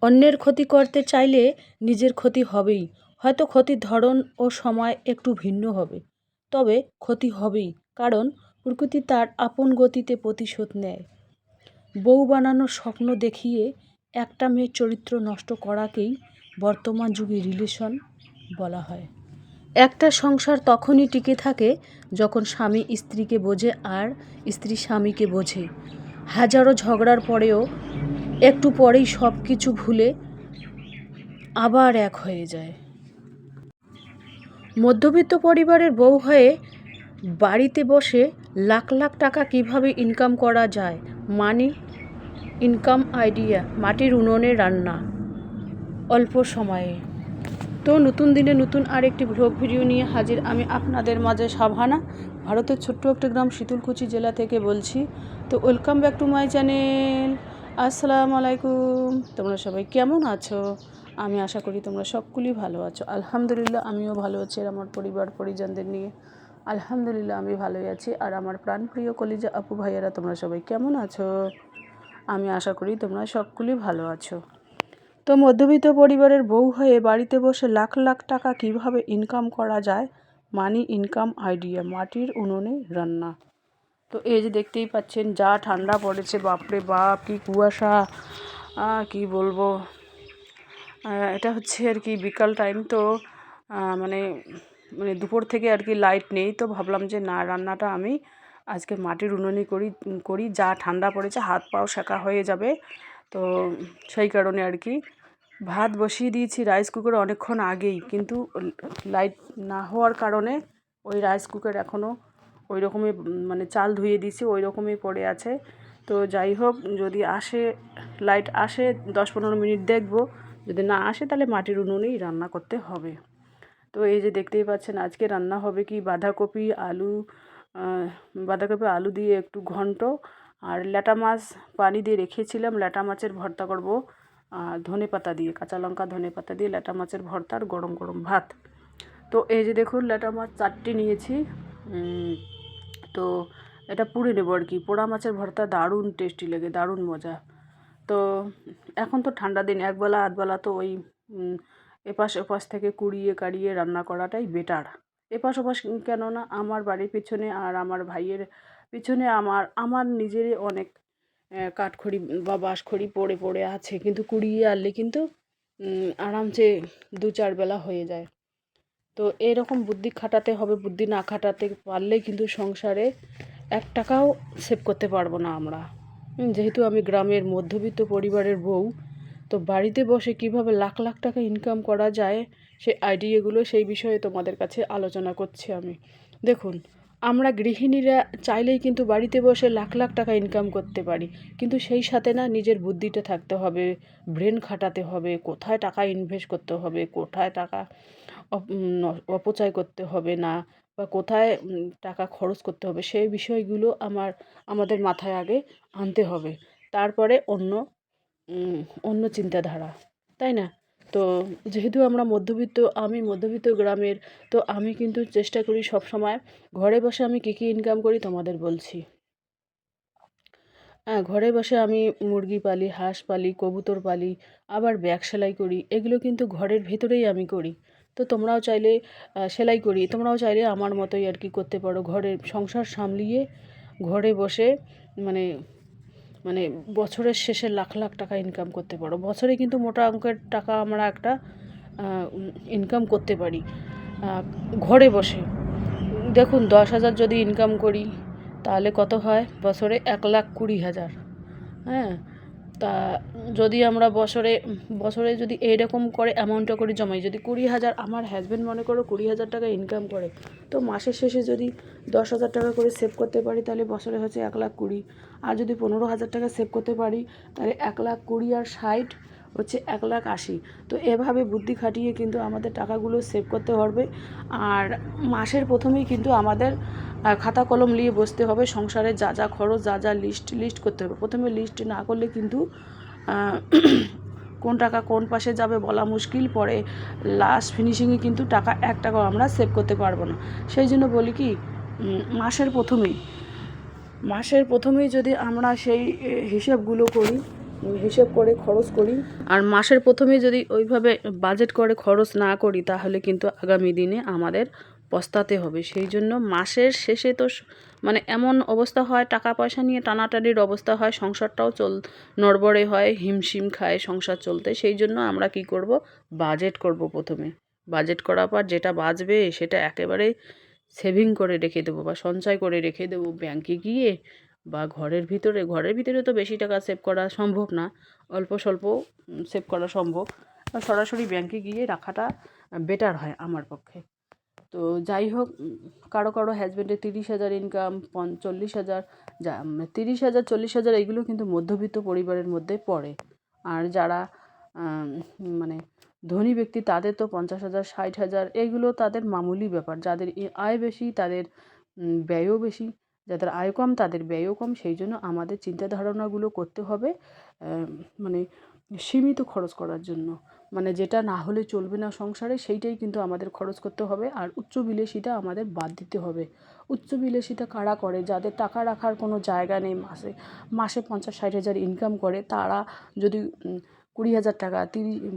অন্যের ক্ষতি করতে চাইলে নিজের ক্ষতি হবেই। হয়তো ক্ষতির ধরন ও সময় একটু ভিন্ন হবে, তবে ক্ষতি হবেই, কারণ প্রকৃতি তার আপন গতিতে প্রতিশোধ নেয়। বউ বানানোর স্বপ্ন দেখিয়ে একটা মেয়ের চরিত্র নষ্ট করাকেই বর্তমান যুগে রিলেশন বলা হয়। একটা সংসার তখনই টিকে থাকে যখন স্বামী স্ত্রীকে বোঝে আর স্ত্রী স্বামীকে বোঝে। হাজারো ঝগড়ার পরেও একটু পরেই সব কিছু ভুলে আবার এক হয়ে যায়। মধ্যবিত্ত পরিবারের বউ হয়ে বাড়িতে বসে লাখ লাখ টাকা কিভাবে ইনকাম করা যায়, মানি ইনকাম আইডিয়া, মাটির উনুনে রান্না অল্প সময়ে। তো নতুন দিনে নতুন আরেকটি ব্লগ ভিডিও নিয়ে হাজির আমি আপনাদের মাঝে সাভানা, ভারতের ছোট্ট একটা গ্রাম শীতলকুচি জেলা থেকে বলছি। তো welcome back to my channel. আসসালামু আলাইকুম। তোমরা সবাই কেমন আছো? আমি আশা করি তোমরা সকলেই ভালো আছো। আলহামদুলিল্লাহ আমিও ভালো আছি আর আমার পরিবার পরিজনদের নিয়ে আলহামদুলিল্লাহ আমি ভালোই আছি। আর আমার প্রাণপ্রিয় কলিজা আপু ভাইয়েরা তোমরা সবাই কেমন আছো? আমি আশা করি তোমরা সকলেই ভালো আছো। তো মধ্যবিত্ত পরিবারের বউ হয়ে বাড়িতে বসে লাখ লাখ টাকা কিভাবে ইনকাম করা যায়, মানি ইনকাম আইডিয়া, মাটির উনুনে রান্না। তো এই যে দেখতেই পাচ্ছেন যা ঠান্ডা পড়েছে, বাপরে বাপ কি কুয়াশা, কি বলবো। এটা হচ্ছে আর কি বিকাল টাইম, তো মানে মানে দুপুর থেকে আর কি লাইট নেই, তো ভাবলাম যে না, রান্নাটা আমি আজকে মাটির উনুনে করি যা ঠান্ডা পড়েছে হাত পাও সেকা হয়ে যাবে। তো সেই কারণে আর কি ভাত বসিয়ে দিয়েছি রাইস কুকারে অনেকক্ষণ আগেই, কিন্তু লাইট না হওয়ার কারণে ওই রাইস কুকার এখনও ওই রকমই মানে চাল ধুয়ে দিয়েছি ওই রকমই পড়ে আছে। তো যাই হোক, যদি আসে লাইট আসে 10-15 মিনিট দেখব, যদি না আসে তাহলে মাটির উনুনেই রান্না করতে হবে। তো এই যে দেখতেই পাচ্ছেন আজকে রান্না হবে কি বাঁধাকপি আলু দিয়ে একটু ঘন্ট, আর ল্যাটা মাছ পানি দিয়ে রেখেছিলাম, ল্যাটা মাছের ভর্তা করব ধনেপাতা দিয়ে, কাঁচা লঙ্কা ধনেপাতা দিয়ে ল্যাটা মাছের ভর্তা আর গরম গরম ভাত। তো এই যে দেখুন ল্যাটা মাছ 4টি নিয়েছি। তো এটা পুড়ে নেবো আর কি। পোড়া মাছের ভর্তা দারুণ টেস্টি লাগে, দারুণ মজা। তো এখন তো ঠান্ডা দিন, একবেলা আধবেলা তো ওই এপাশ ওপাশ থেকে কুড়িয়ে কাড়িয়ে রান্না করাটাই বেটার। এপাশ ওপাশ কেননা আমার বাড়ির পিছনে আর আমার ভাইয়ের পিছনে আমার নিজেরই অনেক কাঠখড়ি বা বাঁশখড়ি পড়ে পড়ে আছে, কিন্তু কুড়িয়ে আনলে কিন্তু আরামসে 2-4 বেলা হয়ে যায়। তো এরকম বুদ্ধি খাটাতে হবে, বুদ্ধি না খাটাতে পারলে কিন্তু সংসারে 1 টাকাও সেভ করতে পারবো না আমরা। যেহেতু আমি গ্রামের মধ্যবিত্ত পরিবারের বউ, তো বাড়িতে বসে কিভাবে লাখ লাখ টাকা ইনকাম করা যায় সেই আইডিয়াগুলো, সেই বিষয়ে তোমাদের কাছে আলোচনা করছি আমি। দেখুন, আমরা গৃহিণীরা চাইলেই কিন্তু বাড়িতে বসে লাখ লাখ টাকা ইনকাম করতে পারি, কিন্তু সেই সাথে না নিজের বুদ্ধিটা থাকতে হবে, ব্রেন খাটাতে হবে, কোথায় টাকা ইনভেস্ট করতে হবে, কোথায় টাকা অপচয় করতে হবে না, বা কোথায় টাকা খরচ করতে হবে, সেই বিষয়গুলো আমাদের মাথায় আগে আনতে হবে, তারপরে অন্য চিন্তাধারা, তাই না? তো যেহেতু আমি মধ্যবিত্ত গ্রামের, তো আমি কিন্তু চেষ্টা করি সব সময় ঘরে বসে আমি কী ইনকাম করি তোমাদের বলছি। ঘরে বসে আমি মুরগি পালি, হাঁস পালি, কবুতর পালি, আবার ব্যাগ সেলাই করি। এগুলো কিন্তু ঘরের ভেতরেই আমি করি। তো তোমরাও চাইলে সেলাই করি, তোমরাও চাইলে আমার মতোই আর কি করতে পারো। ঘরের সংসার সামলিয়ে ঘরে বসে মানে মানে বছরের শেষে লাখ লাখ টাকা ইনকাম করতে পারো। বছরে কিন্তু মোটা অঙ্কের টাকা আমরা একটা ইনকাম করতে পারি ঘরে বসে। দেখুন 10,000 যদি ইনকাম করি তাহলে কত হয়? বছরে 1,20,000। হ্যাঁ, তা যদি আমরা বছরে যদি এইরকম করে অ্যামাউন্টটা করে জমাই, যদি 20,000, আমার হাজব্যান্ড মনে করো 20,000 টাকা ইনকাম করে, তো মাসের শেষে যদি 10,000 টাকা করে সেভ করতে পারি তাহলে বছরে হচ্ছে 1,20,000। আর যদি 15,000 টাকা সেভ করতে পারি তাহলে 1,20,000 আর 60 হচ্ছে 1,80,000। তো এভাবে বুদ্ধি খাটিয়ে কিন্তু আমাদের টাকাগুলো সেভ করতে হবে। আর মাসের প্রথমেই কিন্তু আমাদের খাতা কলম নিয়ে বসতে হবে, সংসারে যা যা খরচ, যা যা লিস্ট করতে হবে। প্রথমে লিস্ট না করলে কিন্তু কোন টাকা কোন পাশে যাবে বলা মুশকিল, পরে লাস্ট ফিনিশিংয়ে কিন্তু টাকা 1 টাকাও আমরা সেভ করতে পারবো না। সেই জন্য বলি কি, মাসের প্রথমেই যদি আমরা সেই হিসাবগুলো করি হিসেব করে খরচ করি। আর মাসের প্রথমে যদি ওইভাবে বাজেট করে খরচ না করি তাহলে কিন্তু আগামী দিনে আমাদের পস্তাতে হবে। সেই জন্য মাসের শেষে তো মানে এমন অবস্থা হয়, টাকা পয়সা নিয়ে টানাটানির অবস্থা হয়, সংসারটাও নড়বড়ে হয়, হিমশিম খায় সংসার চলতে। সেই জন্য আমরা কি করব, বাজেট করব প্রথমে। বাজেট করার পর যেটা বাঁচবে সেটা একেবারে সেভিং করে রেখে দেবো বা সঞ্চয় করে রেখে দেবো ব্যাংকে গিয়ে, বা ঘরের ভিতরে তো বেশি টাকা সেভ করা সম্ভব না, অল্প স্বল্প সেভ করা সম্ভব। সরাসরি ব্যাংকে গিয়ে রাখাটা বেটার হয় আমার পক্ষে। তো যাই হোক, কারো হাজব্যান্ডের 30,000 ইনকাম, 40,000, 30,000 40,000 এইগুলো কিন্তু মধ্যবিত্ত পরিবারের মধ্যে পড়ে। আর যারা মানে ধনী ব্যক্তি তাদের তো 50,000 60,000 এইগুলো তাদের মামুলি ব্যাপার। যাদের আয় বেশি তাদের ব্যয়ও বেশি, যাদের আয় কম তাদের ব্যয়ও কম। সেই জন্য আমাদের চিন্তা ধারণাগুলো করতে হবে মানে সীমিত খরচ করার জন্য। মানে যেটা না হলে চলবে না সংসারে সেইটাই কিন্তু আমাদের খরচ করতে হবে। আর উচ্চ বিলাসিতা আমাদের বাদ দিতে হবে। উচ্চ বিলাসিতা কারা করে? যাদের টাকা রাখার কোনো জায়গা নেই, মাসে 50-60,000 ইনকাম করে, তারা যদি 20,000 টাকা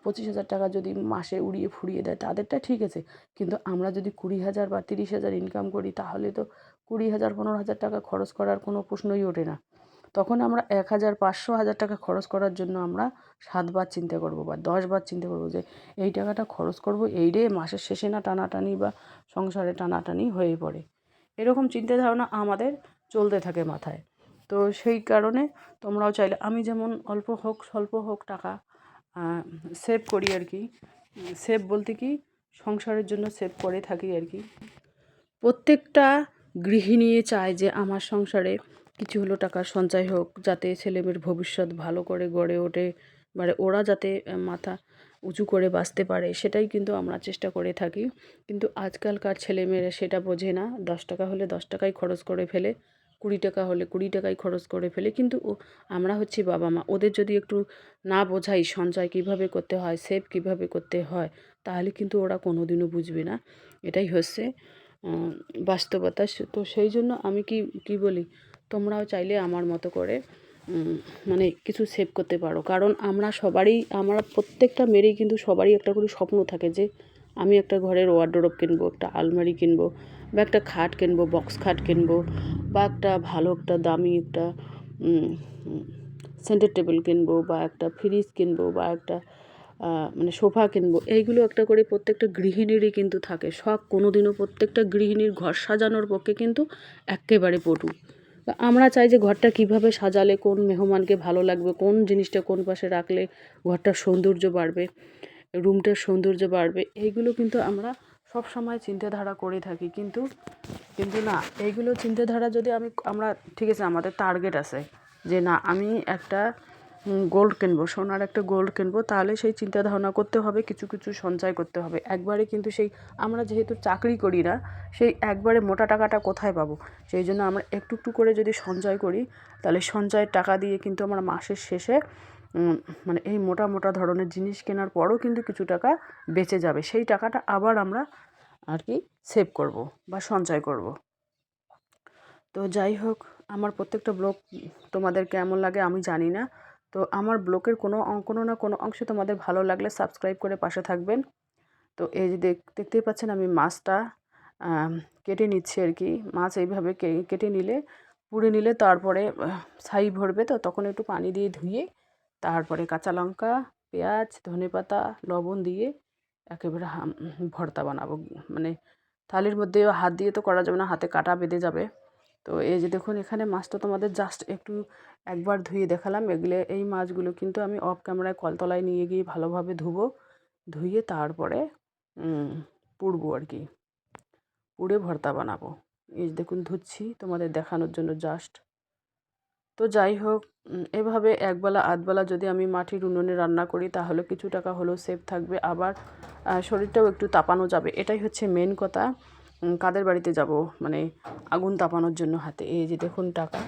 25,000 টাকা যদি মাসে উড়িয়ে ফুরিয়ে দেয় তাদেরটা ঠিক আছে। কিন্তু আমরা যদি 20,000 বা 30,000 ইনকাম করি তাহলে তো 20,000 15,000 টাকা খরচ করার কোনো প্রশ্নই ওঠে না। তখন আমরা 1,000 500 হাজার টাকা খরচ করার জন্য আমরা 7 বার চিন্তা করব বা 10 বার চিন্তা করব যে এই টাকাটা খরচ করব এই রে, মাসের শেষে না টানাটানি বা সংসারে টানাটানি হয়ে পড়ে। এরকম চিন্তা ধারণা আমাদের চলতে থাকে মাথায়। তো সেই কারণে তোমরাও চাইলে, আমি যেমন অল্প হোক স্বল্প হোক টাকা সেভ করি আর কি। সেভ বলতে কি, সংসারের জন্য সেভ করে থাকি আর কি। প্রত্যেকটা গৃহিণী চায় যে আমার সংসারে কিছু হলো টাকার সঞ্চয় হোক, যাতে ছেলেমেয়ের ভবিষ্যৎ ভালো করে গড়ে ওঠে, মানে ওরা যাতে মাথা উঁচু করে বাঁচতে পারে, সেটাই কিন্তু আমরা চেষ্টা করে থাকি। কিন্তু আজকালকার ছেলেমেয়েরা সেটা বোঝে না। 10 টাকা হলে 10 টাকাই খরচ করে ফেলে, 20 টাকা হলে 20 টাকাই খরচ করে ফেলে। কিন্তু আমরা হচ্ছি বাবা মা, ওদের যদি একটু না বোঝাই সঞ্চয় কীভাবে করতে হয়, সেভ কীভাবে করতে হয়, তাহলে কিন্তু ওরা কোনো দিনও বুঝবে না। এটাই হচ্ছে বাস্তবতা। তো সেই জন্য আমি কি বলি, তোমরাও চাইলে আমার মতো করে মানে কিছু সেভ করতে পারো। কারণ আমরা প্রত্যেকটা মেয়েরই কিন্তু সবারই একটা করে স্বপ্ন থাকে যে আমি একটা ঘরের ওয়ারড্রোব কিনবো, একটা আলমারি কিনবো, বা একটা খাট কিনবো, বক্স খাট কিনবো, বা একটা ভালো একটা দামি একটা সেন্টার টেবিল কিনবো, বা একটা ফ্রিজ কিনবো, বা একটা মানে সোফা কিনবো। এইগুলো একটা করে প্রত্যেকটা গৃহিণীরই কিন্তু থাকে শখ। কোনো দিনও প্রত্যেকটা গৃহিণীর ঘর সাজানোর পক্ষে কিন্তু এক্কেবারে পটু। আমরা চাই যে ঘরটা কিভাবে সাজালে কোন মেহমানকে ভালো লাগবে, কোন জিনিসটা কোন পাশে রাখলে ঘরটার সৌন্দর্য বাড়বে, রুমটার সৌন্দর্য বাড়বে, এইগুলো কিন্তু আমরা সব সময় চিন্তাধারা করে থাকি। কিন্তু না, এইগুলো চিন্তাধারা যদি আমরা ঠিক আছে, আমাদের টার্গেট আছে যে না আমি একটা গোল্ড কিনবো, সোনার একটা গোল্ড কিনবো, তাহলে সেই চিন্তা ধারণা করতে হবে, কিছু সঞ্চয় করতে হবে। একবারে কিন্তু আমরা যেহেতু চাকরি করি না, সেই একবারে মোটা টাকাটা কোথায় পাবো? সেই জন্য আমরা একটু একটু করে যদি সঞ্চয় করি, তাহলে সঞ্চয়ের টাকা দিয়ে কিন্তু আমরা মাসের শেষে মানে এই মোটা ধরনের জিনিস কেনার পরও কিন্তু কিছু টাকা বেঁচে যাবে। সেই টাকাটা আবার আমরা আর কি সেভ করব বা সঞ্চয় করব। তো যাই হোক, আমার প্রত্যেকটা ব্লগ তোমাদের কেমন লাগে আমি জানি না। তো আমার ব্লগের কোনো না কোনো অংশে তোমাদের ভালো লাগলে সাবস্ক্রাইব করে পাশে থাকবেন। তো এই যে দেখতেই পাচ্ছেন আমি মাছটা কেটে নিচ্ছি আর কি। মাছ এইভাবে কেটে নিলে, পুড়ে নিলে তারপরে ছাই ভরবে, তো তখন একটু পানি দিয়ে ধুয়ে তারপরে কাঁচা লঙ্কা, পেঁয়াজ, ধনেপাতা, লবণ দিয়ে একেবারে ভর্তা বানাবো। মানে থালির মধ্যে হাত দিয়ে তো করা যাবে না, হাতে কাঁটা বেঁধে যাবে। তো এই যে দেখুন, এখানে মাছটা তোমাদের জাস্ট একটু একবার ধুয়ে দেখালাম। এই মাছগুলো কিন্তু আমি অফ ক্যামেরায় কলতলায় নিয়ে গিয়ে ভালোভাবে ধুয়ে তারপরে পুড়বো আর কি, পুড়ে ভর্তা বানাবো। এই দেখুন ধুচ্ছি তোমাদের দেখানোর জন্য জাস্ট। তো যাই হোক, এভাবে একবেলা আধবেলা যদি আমি মাটির উনুনে রান্না করি তাহলে কিছু টাকা হলেও সেভ থাকবে, আবার শরীরটাও একটু তাপানো যাবে। এটাই হচ্ছে মেন কথা। কাদের বাড়িতে যাব মানে আগুন তাপানোর জন্য হাতে। এই যে দেখুন টাকা,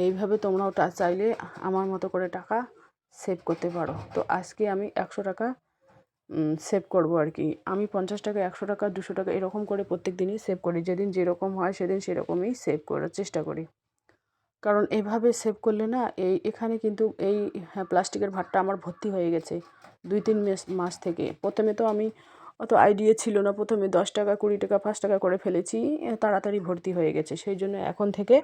এইভাবে তোমরাও চাইলে আমার মতো করে টাকা সেভ করতে পারো। তো আজকে আমি 100 টাকা সেভ করবো আর কি। আমি 50 টাকা, 100 টাকা, 200 টাকা এরকম করে প্রত্যেক দিনই সেভ করি। যেদিন যেরকম হয় সেদিন সেরকমই সেভ করার চেষ্টা করি। কারণ এভাবে সেভ করলে না এখানে কিন্তু হ্যাঁ প্লাস্টিকের ভাতটা আমার ভর্তি হয়ে গেছে 2-3 মাস থেকে। প্রথমে তো আমি অত আইডিয়া ছিল না, প্রথমে 10 টাকা 20 টাকা 5 টাকা করে ফেলেছি, তাড়াতাড়ি ভর্তি হয়ে গেছে। সেই জন্য এখন থেকে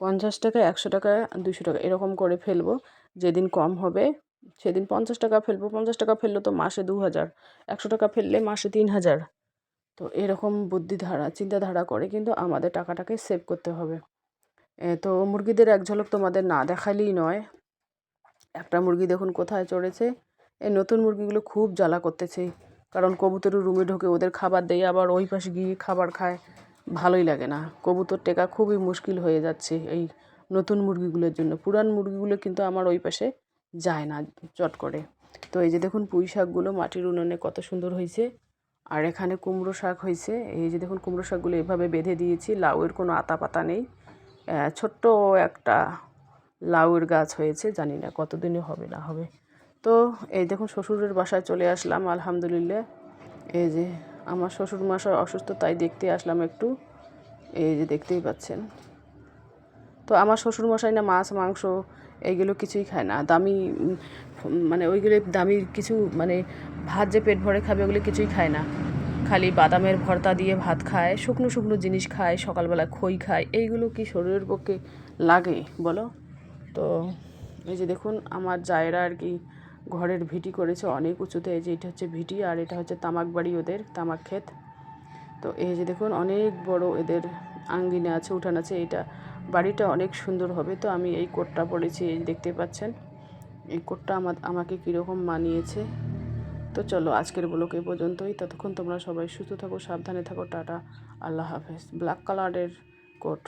50 টাকা 100 টাকা 200 টাকা এরকম করে ফেলবো। যেদিন কম হবে সেদিন 50 টাকা ফেলবো, 50 টাকা ফেললে তো মাসে 2000, 100 টাকা ফেললে মাসে 3000। তো এরকম চিন্তাধারা করে কিন্তু আমাদের টাকাটাকে সেভ করতে হবে। তো মুরগিদের এক ঝলক তোমাদের না দেখালেই নয়। একটা মুরগি দেখুন কোথায় চড়েছে। এই নতুন মুরগিগুলো খুব জ্বালা করতেছে, কারণ কবুতরের রুমে ঢোকে, ওদের খাবার দেয়, আবার ওই পাশে গিয়ে খাবার খায়, ভালোই লাগে না। কবুতর টেকা খুবই মুশকিল হয়ে যাচ্ছে এই নতুন মুরগিগুলোর জন্য। পুরান মুরগিগুলো কিন্তু আমার ওই পাশে যায় না চট করে। তো এই যে দেখুন পুঁই শাকগুলো মাটির উনুনে কত সুন্দর হয়েছে। আর এখানে কুমড়ো শাক হয়েছে। এই যে দেখুন কুমড়ো শাকগুলো এভাবে বেঁধে দিয়েছি, লাউয়ের কোনো আতা পাতা নেই। ছোট্ট একটা লাউয়ের গাছ হয়েছে, জানি না কতদিনে হবে না হবে। তো এই দেখুন শ্বশুরের বাসায় চলে আসলাম আলহামদুলিল্লাহ। এই যে আমার শ্বশুর মশাই অসুস্থ, তাই দেখতে আসলাম একটু। এই যে দেখতেই পাচ্ছেন। তো আমার শ্বশুরমশাই না মাছ মাংস এইগুলো কিছুই খায় না, দামি মানে ওইগুলো দামি কিছু, মানে ভাত যে পেট ভরে খাবে ওগুলো কিছুই খায় না। খালি বাদামের ভর্তা দিয়ে ভাত খায়, শুকনো শুকনো জিনিস খায়, সকালবেলা খই খায়। এইগুলো কি শরীরের পক্ষে লাগে বলো? তো এই যে দেখুন আমার জায়েরা আর কি ঘরের ভিটি করেছে অনেক উঁচুতে। এই যে এটা হচ্ছে ভিটি, আর এটা হচ্ছে তামাক বাড়ি, ওদের তামাক ক্ষেত। তো এই যে দেখুন অনেক বড় এদের আঙ্গিনা আছে, উঠান আছে। এটা বাড়িটা অনেক সুন্দর হবে। তো আমি এই কোটটা পরেছি, এই দেখতে পাচ্ছেন। এই কোটটা আমাকে কীরকম মানিয়েছে। তো চলো আজকের ব্লগ এই পর্যন্তই। ততক্ষণ তোমরা সবাই সুস্থ থাকো, সাবধানে থাকো। টাটা, আল্লাহ হাফেজ। ব্ল্যাক কালারের কোট।